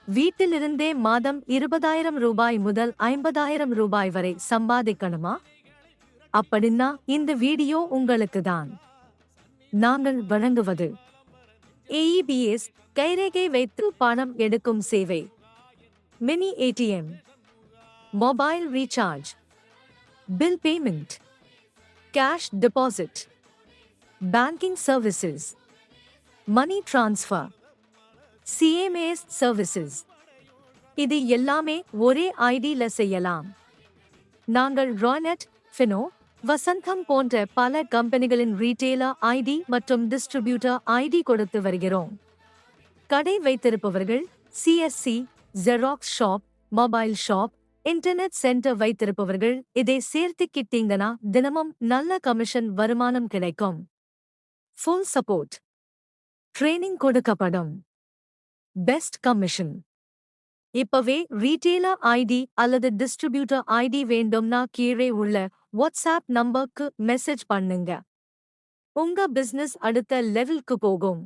வீட்டிலிருந்தே மாதம் 20,000 ரூபாய் முதல் 50,000 ரூபாய் வரை சம்பாதிக்கணுமா? அப்படின்னா இந்த வீடியோ உங்களுக்கு தான். நாங்கள் வழங்குவது AEBS கைரேகை வைத்து பணம் எடுக்கும் சேவை, mini ATM, mobile recharge, bill payment, cash deposit, banking services, money transfer, CMS services. இது எல்லாமே ஒரே ஐடில செய்யலாம். நாங்கள் ராய்நெட், ஃபினோ, வசந்தம் போன்ற பல கம்பெனிகளின் ரீட்டெயிலர் ஐடி மற்றும் டிஸ்ட்ரிபியூட்டர் ஐடி கொடுத்து வருகிறோம். கடை வைத்திருப்பவர்கள், CSC, xerox shop, mobile shop, internet centre வைத்திருப்பவர்கள் இதை சேர்த்துக்கிட்டீங்கன்னா தினமும் நல்ல கமிஷன் வருமானம் கிடைக்கும். ஃபுல் சப்போர்ட், ட்ரெயினிங் கொடுக்கப்படும். Best commission. இப்பவே ரீட்டெயிலர் ஐடி அல்லது டிஸ்ட்ரிபியூட்டர் ஐடி வேண்டும்னா கீழே உள்ள வாட்ஸ்ஆப் நம்பருக்கு மெசேஜ் பண்ணுங்க. உங்க பிசினஸ் அடுத்த லெவலுக்கு போகும்.